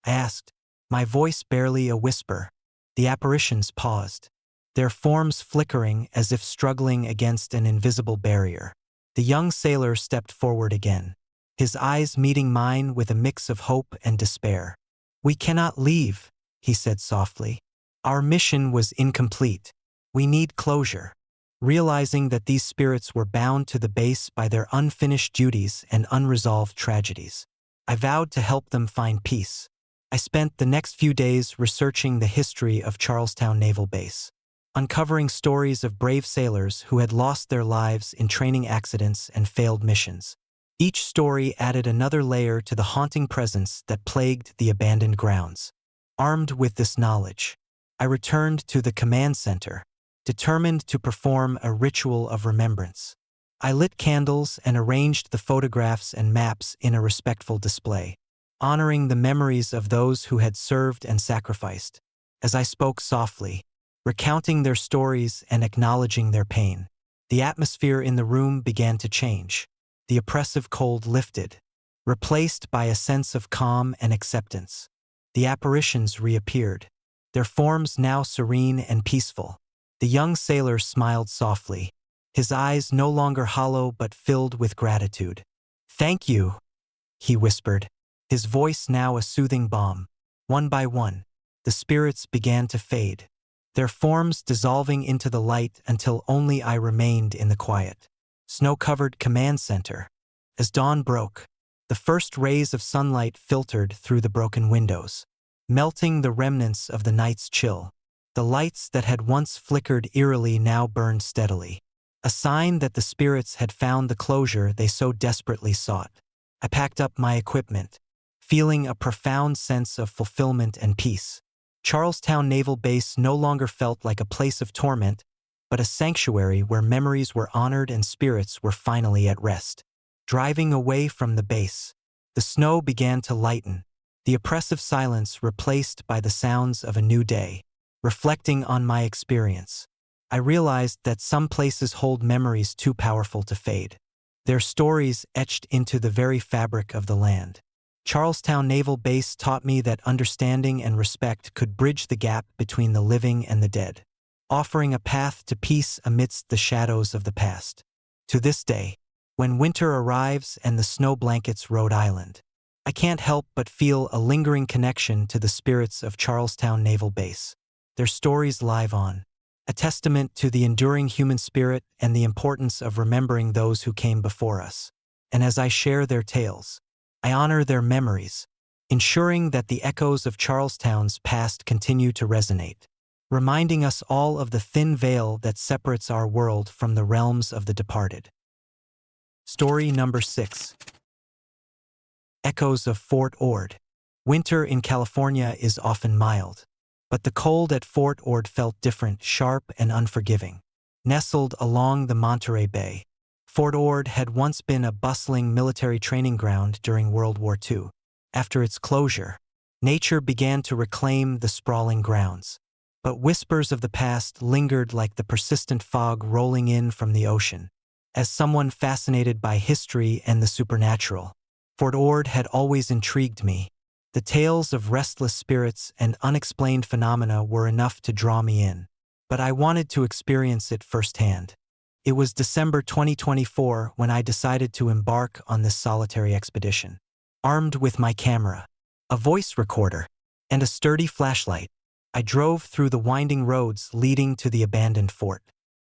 I asked, my voice barely a whisper. The apparitions paused, their forms flickering as if struggling against an invisible barrier. The young sailor stepped forward again, his eyes meeting mine with a mix of hope and despair. "We cannot leave," he said softly. "Our mission was incomplete. We need closure." Realizing that these spirits were bound to the base by their unfinished duties and unresolved tragedies, I vowed to help them find peace. I spent the next few days researching the history of Charlestown Naval Base, uncovering stories of brave sailors who had lost their lives in training accidents and failed missions. Each story added another layer to the haunting presence that plagued the abandoned grounds. Armed with this knowledge, I returned to the command center, determined to perform a ritual of remembrance. I lit candles and arranged the photographs and maps in a respectful display, honoring the memories of those who had served and sacrificed. As I spoke softly, recounting their stories and acknowledging their pain, the atmosphere in the room began to change. The oppressive cold lifted, replaced by a sense of calm and acceptance. The apparitions reappeared, their forms now serene and peaceful. The young sailor smiled softly, his eyes no longer hollow but filled with gratitude. "Thank you," he whispered, his voice now a soothing balm. One by one, the spirits began to fade, their forms dissolving into the light until only I remained in the quiet, snow-covered command center. As dawn broke, the first rays of sunlight filtered through the broken windows, melting the remnants of the night's chill. The lights that had once flickered eerily now burned steadily, a sign that the spirits had found the closure they so desperately sought. I packed up my equipment, feeling a profound sense of fulfillment and peace. Charlestown Naval Base no longer felt like a place of torment, but a sanctuary where memories were honored and spirits were finally at rest. Driving away from the base, the snow began to lighten, the oppressive silence replaced by the sounds of a new day. Reflecting on my experience, I realized that some places hold memories too powerful to fade, their stories etched into the very fabric of the land. Charlestown Naval Base taught me that understanding and respect could bridge the gap between the living and the dead, offering a path to peace amidst the shadows of the past. To this day, when winter arrives and the snow blankets Rhode Island, I can't help but feel a lingering connection to the spirits of Charlestown Naval Base. Their stories live on, a testament to the enduring human spirit and the importance of remembering those who came before us. And as I share their tales, I honor their memories, ensuring that the echoes of Charlestown's past continue to resonate, reminding us all of the thin veil that separates our world from the realms of the departed. Story number 6. Echoes of Fort Ord. Winter in California is often mild, but the cold at Fort Ord felt different, sharp and unforgiving. Nestled along the Monterey Bay, Fort Ord had once been a bustling military training ground during World War II. After its closure, nature began to reclaim the sprawling grounds. but whispers of the past lingered like the persistent fog rolling in from the ocean. As someone fascinated by history and the supernatural, Fort Ord had always intrigued me. The tales of restless spirits and unexplained phenomena were enough to draw me in, but I wanted to experience it firsthand. It was December 2024 when I decided to embark on this solitary expedition. Armed with my camera, a voice recorder, and a sturdy flashlight, I drove through the winding roads leading to the abandoned fort.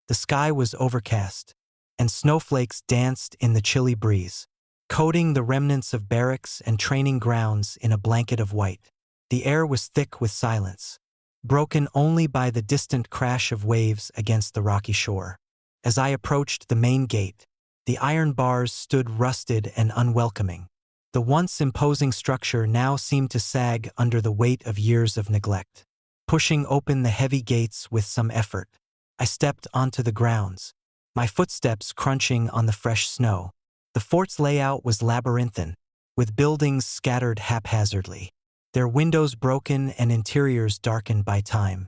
The sky was overcast, and snowflakes danced in the chilly breeze, coating the remnants of barracks and training grounds in a blanket of white. The air was thick with silence, broken only by the distant crash of waves against the rocky shore. As I approached the main gate, the iron bars stood rusted and unwelcoming. The once imposing structure now seemed to sag under the weight of years of neglect. Pushing open the heavy gates with some effort, I stepped onto the grounds, my footsteps crunching on the fresh snow. The fort's layout was labyrinthine, with buildings scattered haphazardly, their windows broken and interiors darkened by time.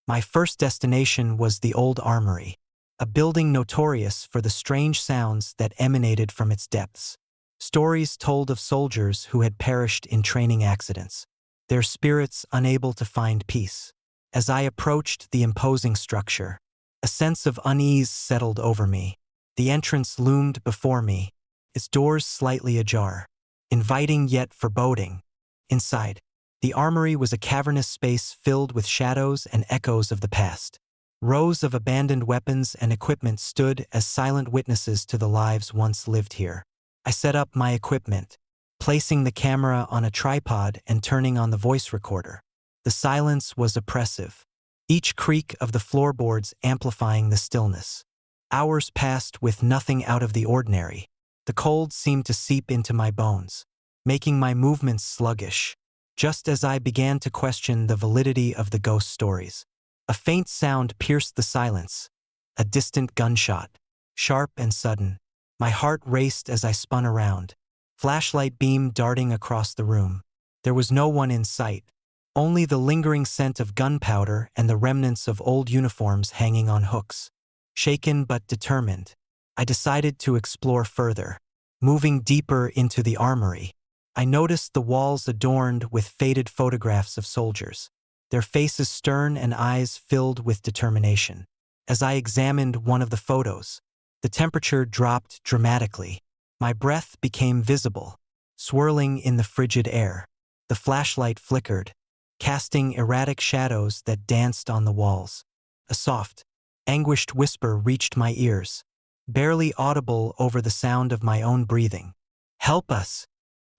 My first destination was the old armory, a building notorious for the strange sounds that emanated from its depths. Stories told of soldiers who had perished in training accidents, their spirits unable to find peace. As I approached the imposing structure, a sense of unease settled over me. The entrance loomed before me, its doors slightly ajar, inviting yet foreboding. Inside, the armory was a cavernous space filled with shadows and echoes of the past. Rows of abandoned weapons and equipment stood as silent witnesses to the lives once lived here. I set up my equipment, placing the camera on a tripod and turning on the voice recorder. The silence was oppressive, each creak of the floorboards amplifying the stillness. Hours passed with nothing out of the ordinary. The cold seemed to seep into my bones, making my movements sluggish. Just as I began to question the validity of the ghost stories, a faint sound pierced the silence, a distant gunshot, sharp and sudden. My heart raced as I spun around, flashlight beam darting across the room. There was no one in sight, only the lingering scent of gunpowder and the remnants of old uniforms hanging on hooks. Shaken but determined, I decided to explore further. Moving deeper into the armory, I noticed the walls adorned with faded photographs of soldiers, their faces stern and eyes filled with determination. As I examined one of the photos, the temperature dropped dramatically. My breath became visible, swirling in the frigid air. The flashlight flickered, casting erratic shadows that danced on the walls. A soft, anguished whisper reached my ears, barely audible over the sound of my own breathing. "Help us,"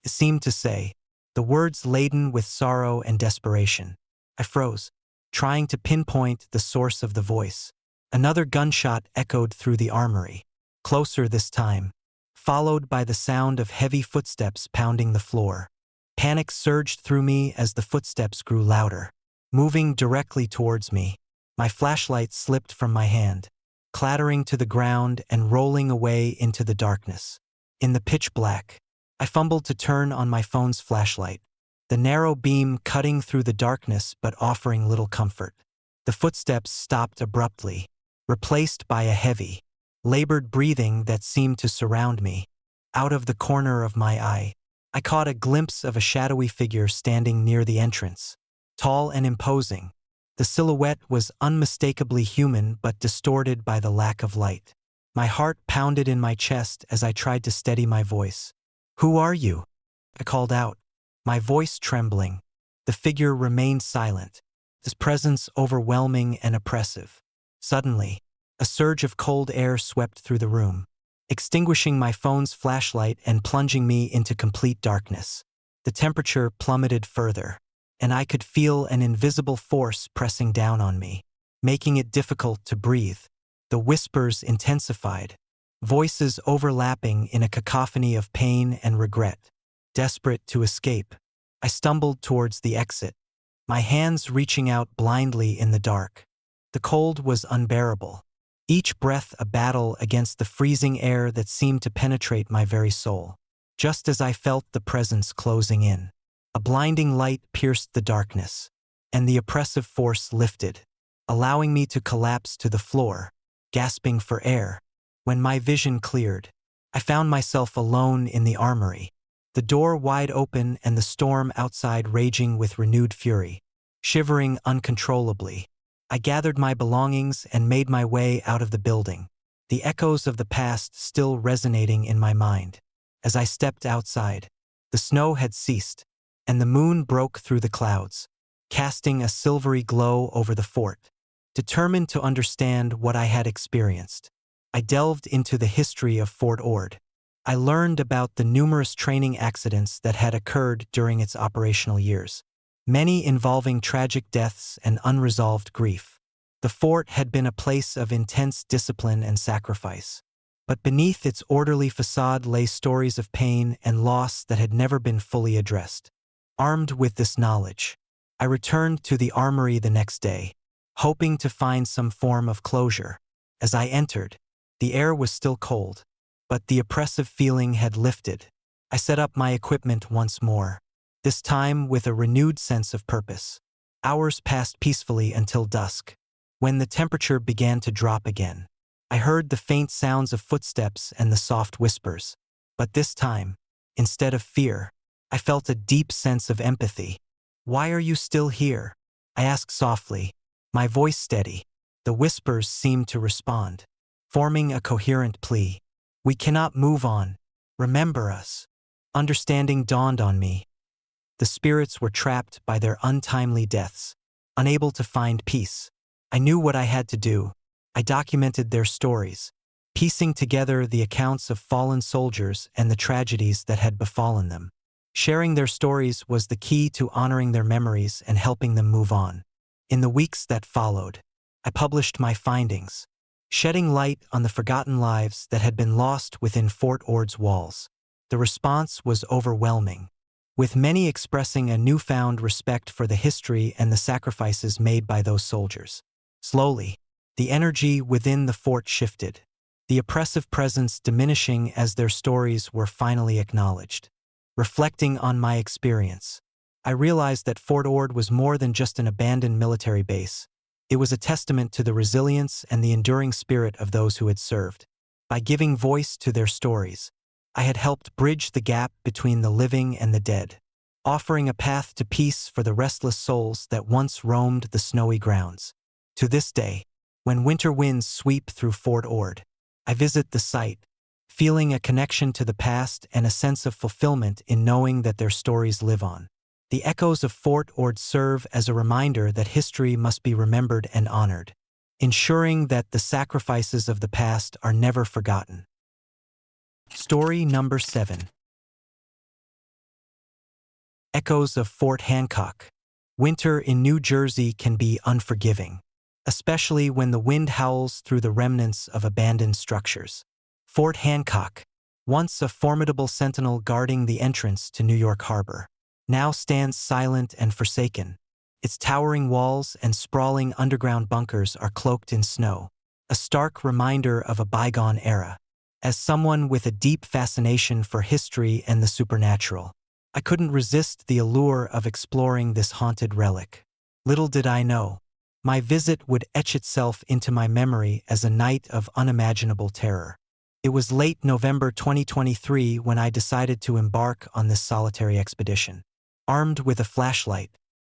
it seemed to say, the words laden with sorrow and desperation. I froze, trying to pinpoint the source of the voice. Another gunshot echoed through the armory, closer this time, followed by the sound of heavy footsteps pounding the floor. Panic surged through me as the footsteps grew louder, moving directly towards me. My flashlight slipped from my hand, clattering to the ground and rolling away into the darkness. In the pitch black, I fumbled to turn on my phone's flashlight, the narrow beam cutting through the darkness but offering little comfort. The footsteps stopped abruptly, replaced by a heavy, labored breathing that seemed to surround me. Out of the corner of my eye, I caught a glimpse of a shadowy figure standing near the entrance, tall and imposing. The silhouette was unmistakably human but distorted by the lack of light. My heart pounded in my chest as I tried to steady my voice. "Who are you?" I called out, my voice trembling. The figure remained silent, his presence overwhelming and oppressive. Suddenly, a surge of cold air swept through the room, extinguishing my phone's flashlight and plunging me into complete darkness. The temperature plummeted further, and I could feel an invisible force pressing down on me, making it difficult to breathe. The whispers intensified, voices overlapping in a cacophony of pain and regret. Desperate to escape, I stumbled towards the exit, my hands reaching out blindly in the dark. The cold was unbearable, each breath a battle against the freezing air that seemed to penetrate my very soul. Just as I felt the presence closing in, a blinding light pierced the darkness, and the oppressive force lifted. allowing me to collapse to the floor, gasping for air. When my vision cleared, I found myself alone in the armory, the door wide open and the storm outside raging with renewed fury. Shivering uncontrollably, I gathered my belongings and made my way out of the building, the echoes of the past still resonating in my mind. As I stepped outside, the snow had ceased, and the moon broke through the clouds, casting a silvery glow over the fort. Determined to understand what I had experienced, I delved into the history of Fort Ord. I learned about the numerous training accidents that had occurred during its operational years, many involving tragic deaths and unresolved grief. The fort had been a place of intense discipline and sacrifice, but beneath its orderly facade lay stories of pain and loss that had never been fully addressed. Armed with this knowledge, I returned to the armory the next day, hoping to find some form of closure. As I entered, the air was still cold, but the oppressive feeling had lifted. I set up my equipment once more, this time with a renewed sense of purpose. Hours passed peacefully until dusk, when the temperature began to drop again. I heard the faint sounds of footsteps and the soft whispers, but this time, instead of fear, I felt a deep sense of empathy. "Why are you still here?" I asked softly, my voice steady. The whispers seemed to respond, forming a coherent plea. "We cannot move on. Remember us." Understanding dawned on me. The spirits were trapped by their untimely deaths, unable to find peace. I knew what I had to do. I documented their stories, piecing together the accounts of fallen soldiers and the tragedies that had befallen them. Sharing their stories was the key to honoring their memories and helping them move on. In the weeks that followed, I published my findings, shedding light on the forgotten lives that had been lost within Fort Ord's walls. The response was overwhelming, with many expressing a newfound respect for the history and the sacrifices made by those soldiers. Slowly, the energy within the fort shifted, the oppressive presence diminishing as their stories were finally acknowledged. Reflecting on my experience, I realized that Fort Ord was more than just an abandoned military base. It was a testament to the resilience and the enduring spirit of those who had served. By giving voice to their stories, I had helped bridge the gap between the living and the dead, offering a path to peace for the restless souls that once roamed the snowy grounds. To this day, when winter winds sweep through Fort Ord, I visit the site, feeling a connection to the past and a sense of fulfillment in knowing that their stories live on. The echoes of Fort Ord serve as a reminder that history must be remembered and honored, ensuring that the sacrifices of the past are never forgotten. Story number 7. Echoes of Fort Hancock. Winter in New Jersey can be unforgiving, especially when the wind howls through the remnants of abandoned structures. Fort Hancock, once a formidable sentinel guarding the entrance to New York Harbor, now stands silent and forsaken. Its towering walls and sprawling underground bunkers are cloaked in snow, a stark reminder of a bygone era. As someone with a deep fascination for history and the supernatural, I couldn't resist the allure of exploring this haunted relic. Little did I know, my visit would etch itself into my memory as a night of unimaginable terror. It was late November 2023 when I decided to embark on this solitary expedition. Armed with a flashlight,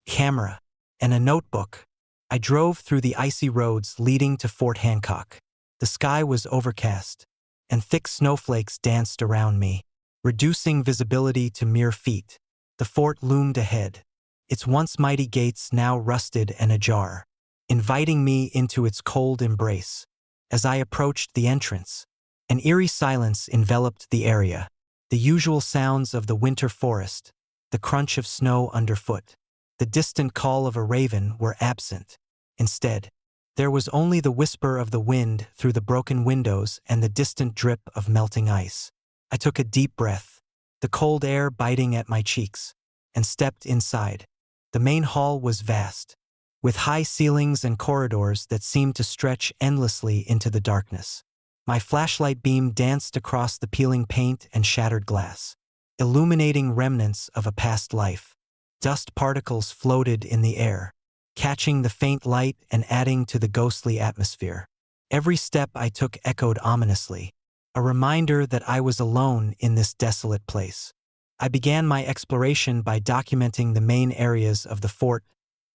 camera, and a notebook, I drove through the icy roads leading to Fort Hancock. The sky was overcast, and thick snowflakes danced around me, reducing visibility to mere feet. The fort loomed ahead, its once mighty gates now rusted and ajar, inviting me into its cold embrace. As I approached the entrance, an eerie silence enveloped the area. The usual sounds of the winter forest, the crunch of snow underfoot, the distant call of a raven were absent. Instead, there was only the whisper of the wind through the broken windows and the distant drip of melting ice. I took a deep breath, the cold air biting at my cheeks, and stepped inside. The main hall was vast, with high ceilings and corridors that seemed to stretch endlessly into the darkness. My flashlight beam danced across the peeling paint and shattered glass, illuminating remnants of a past life. Dust particles floated in the air, catching the faint light and adding to the ghostly atmosphere. Every step I took echoed ominously, a reminder that I was alone in this desolate place. I began my exploration by documenting the main areas of the fort: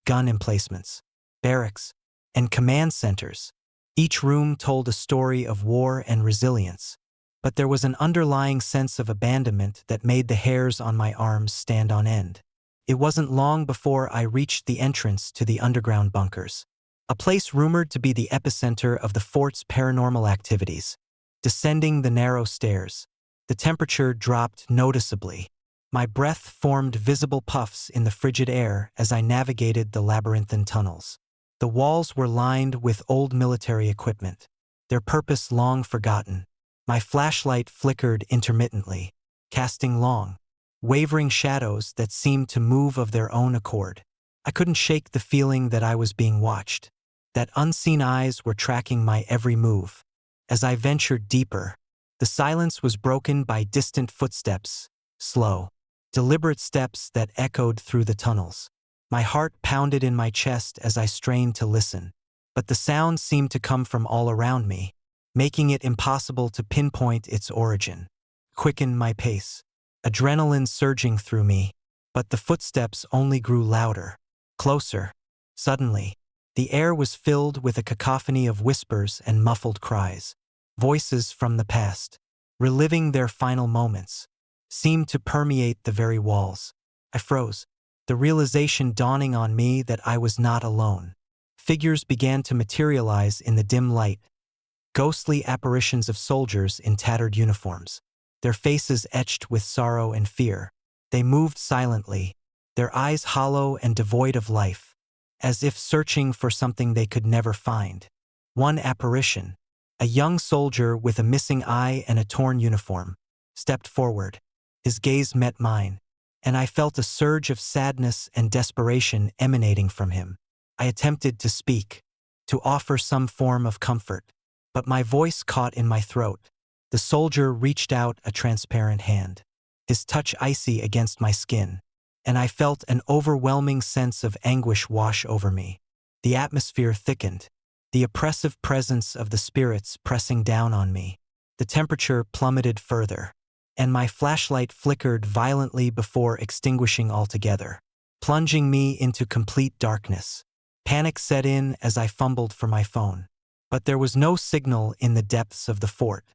gun emplacements, barracks, and command centers. Each room told a story of war and resilience, but there was an underlying sense of abandonment that made the hairs on my arms stand on end. It wasn't long before I reached the entrance to the underground bunkers, a place rumored to be the epicenter of the fort's paranormal activities. Descending the narrow stairs, the temperature dropped noticeably. My breath formed visible puffs in the frigid air as I navigated the labyrinthine tunnels. The walls were lined with old military equipment, their purpose long forgotten. My flashlight flickered intermittently, casting long, wavering shadows that seemed to move of their own accord. I couldn't shake the feeling that I was being watched, that unseen eyes were tracking my every move. As I ventured deeper, the silence was broken by distant footsteps, slow, deliberate steps that echoed through the tunnels. My heart pounded in my chest as I strained to listen, but the sound seemed to come from all around me, making it impossible to pinpoint its origin. Quicken my pace, adrenaline surging through me, but the footsteps only grew louder, closer. Suddenly, the air was filled with a cacophony of whispers and muffled cries. Voices from the past, reliving their final moments, seemed to permeate the very walls. I froze, the realization dawning on me that I was not alone. Figures began to materialize in the dim light, ghostly apparitions of soldiers in tattered uniforms, their faces etched with sorrow and fear. They moved silently, their eyes hollow and devoid of life, as if searching for something they could never find. One apparition, a young soldier with a missing eye and a torn uniform, stepped forward. His gaze met mine, and I felt a surge of sadness and desperation emanating from him. I attempted to speak, to offer some form of comfort, but my voice caught in my throat. The soldier reached out a transparent hand, his touch icy against my skin, and I felt an overwhelming sense of anguish wash over me. The atmosphere thickened, the oppressive presence of the spirits pressing down on me. The temperature plummeted further, and my flashlight flickered violently before extinguishing altogether, plunging me into complete darkness. Panic set in as I fumbled for my phone. But there was no signal in the depths of the fort.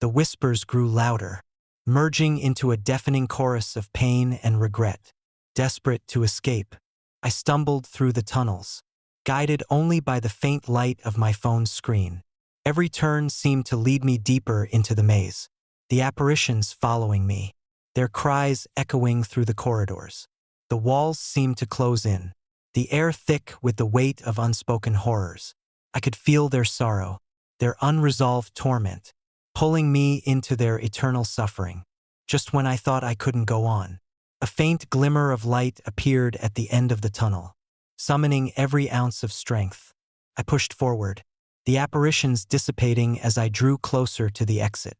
The whispers grew louder, merging into a deafening chorus of pain and regret. Desperate to escape, I stumbled through the tunnels, guided only by the faint light of my phone's screen. Every turn seemed to lead me deeper into the maze, the apparitions following me, their cries echoing through the corridors. The walls seemed to close in, the air thick with the weight of unspoken horrors. I could feel their sorrow, their unresolved torment, pulling me into their eternal suffering. Just when I thought I couldn't go on, a faint glimmer of light appeared at the end of the tunnel, summoning every ounce of strength. I pushed forward, the apparitions dissipating as I drew closer to the exit.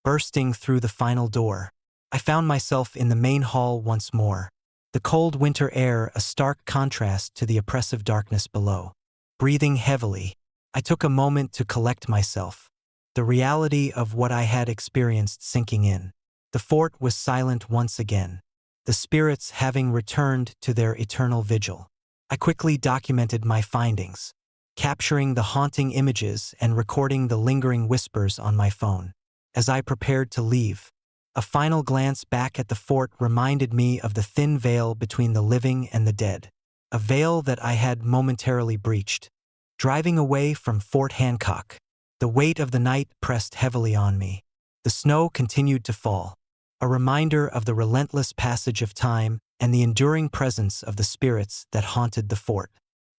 Bursting through the final door, I found myself in the main hall once more, the cold winter air a stark contrast to the oppressive darkness below. Breathing heavily, I took a moment to collect myself, the reality of what I had experienced sinking in. The fort was silent once again, the spirits having returned to their eternal vigil. I quickly documented my findings, capturing the haunting images and recording the lingering whispers on my phone. As I prepared to leave, a final glance back at the fort reminded me of the thin veil between the living and the dead, a veil that I had momentarily breached. Driving away from Fort Hancock, the weight of the night pressed heavily on me. The snow continued to fall, a reminder of the relentless passage of time and the enduring presence of the spirits that haunted the fort.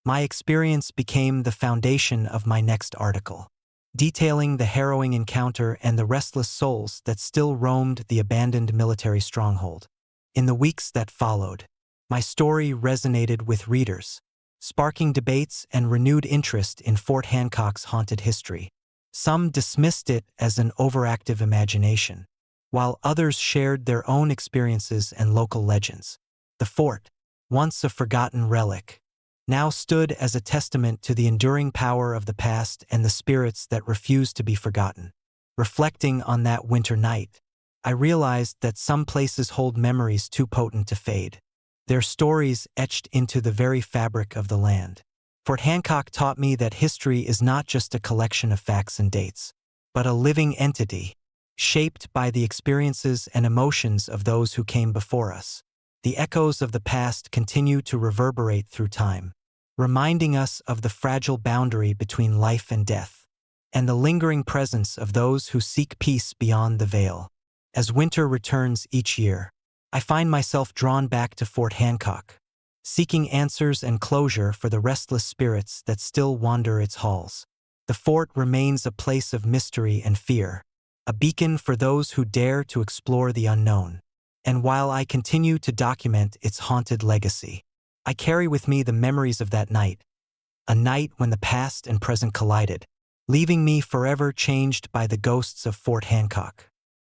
My experience became the foundation of my next article, detailing the harrowing encounter and the restless souls that still roamed the abandoned military stronghold. In the weeks that followed, my story resonated with readers, sparking debates and renewed interest in Fort Hancock's haunted history. Some dismissed it as an overactive imagination, while others shared their own experiences and local legends. The fort, once a forgotten relic, now stood as a testament to the enduring power of the past and the spirits that refuse to be forgotten. Reflecting on that winter night, I realized that some places hold memories too potent to fade, their stories etched into the very fabric of the land. Fort Hancock taught me that history is not just a collection of facts and dates, but a living entity, shaped by the experiences and emotions of those who came before us. The echoes of the past continue to reverberate through time, reminding us of the fragile boundary between life and death, and the lingering presence of those who seek peace beyond the veil. As winter returns each year, I find myself drawn back to Fort Hancock, seeking answers and closure for the restless spirits that still wander its halls. The fort remains a place of mystery and fear, a beacon for those who dare to explore the unknown. And while I continue to document its haunted legacy, I carry with me the memories of that night, a night when the past and present collided, leaving me forever changed by the ghosts of Fort Hancock.